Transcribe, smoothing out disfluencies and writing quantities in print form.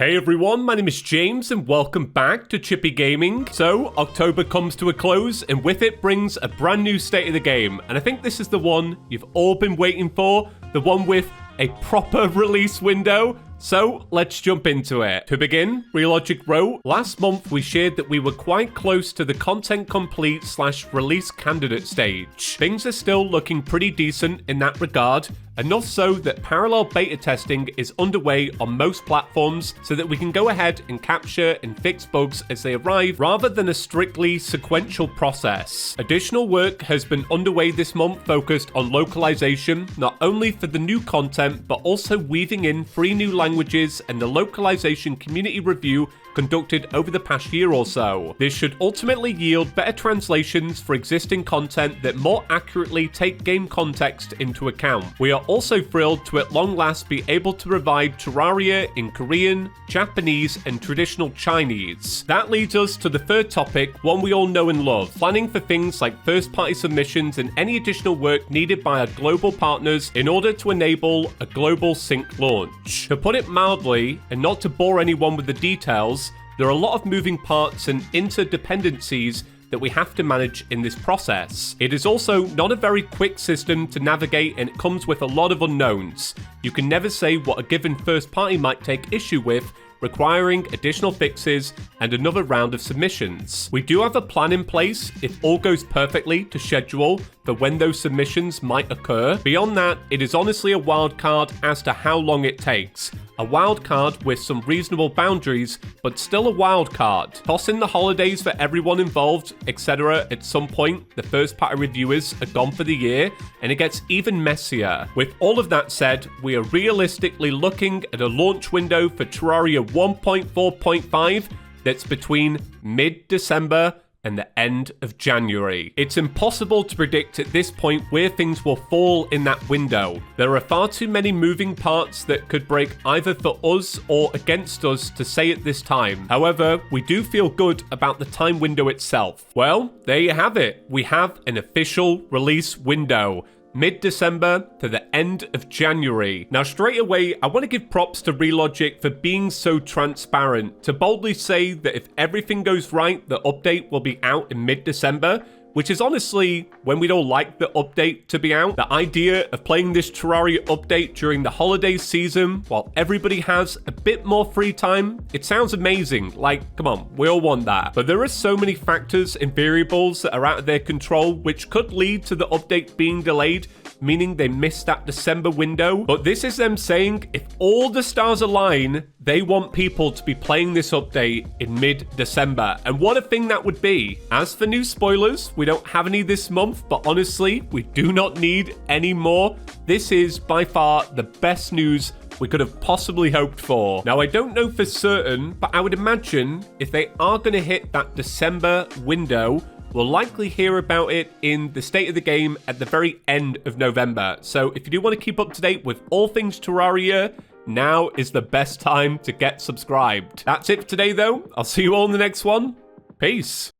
Hey everyone, my name is James and welcome back to Chippy Gaming. So, October comes to a close and with it brings a brand new state of the game. And I think this is the one you've all been waiting for, the one with a proper release window. So, let's jump into it. To begin, Relogic wrote, last month we shared that we were quite close to the content complete / release candidate stage. Things are still looking pretty decent in that regard, enough so that parallel beta testing is underway on most platforms so that we can go ahead and capture and fix bugs as they arrive rather than a strictly sequential process. Additional work has been underway this month focused on localization, not only for the new content but also weaving in 3 new languages and the localization community review conducted over the past year or so. This should ultimately yield better translations for existing content that more accurately take game context into account. We are also thrilled to at long last be able to provide Terraria in Korean, Japanese, and traditional Chinese. That leads us to the third topic, one we all know and love, planning for things like first-party submissions and any additional work needed by our global partners in order to enable a global sync launch. To put it mildly, and not to bore anyone with the details, there are a lot of moving parts and interdependencies that we have to manage in this process. It is also not a very quick system to navigate and it comes with a lot of unknowns. You can never say what a given first party might take issue with, requiring additional fixes and another round of submissions. We do have a plan in place, if all goes perfectly, to schedule for when those submissions might occur. Beyond that, it is honestly a wild card as to how long it takes. A wild card with some reasonable boundaries, but still a wild card. Toss in the holidays for everyone involved, etc. At some point, the first party reviewers are gone for the year, and it gets even messier. With all of that said, we are realistically looking at a launch window for Terraria 1.4.5 that's between mid-December and the end of January. It's impossible to predict at this point where things will fall in that window. There are far too many moving parts that could break either for us or against us to say at this time. However, we do feel good about the time window itself. Well, there you have it. We have an official release window. Mid-December to the end of January. Now straight away, I want to give props to Relogic for being so transparent, to boldly say that if everything goes right, the update will be out in mid-December, which is honestly when we'd all like the update to be out. The idea of playing this Terraria update during the holiday season while everybody has a bit more free time, it sounds amazing. Like, come on, we all want that. But there are so many factors and variables that are out of their control which could lead to the update being delayed, meaning they missed that December window. But this is them saying if all the stars align, they want people to be playing this update in mid-December. And what a thing that would be. As for new spoilers, we don't have any this month, but honestly, we do not need any more. This is by far the best news we could have possibly hoped for. Now, I don't know for certain, but I would imagine if they are going to hit that December window, we'll likely hear about it in the state of the game at the very end of November. So if you do want to keep up to date with all things Terraria, now is the best time to get subscribed. That's it for today though. I'll see you all in the next one. Peace.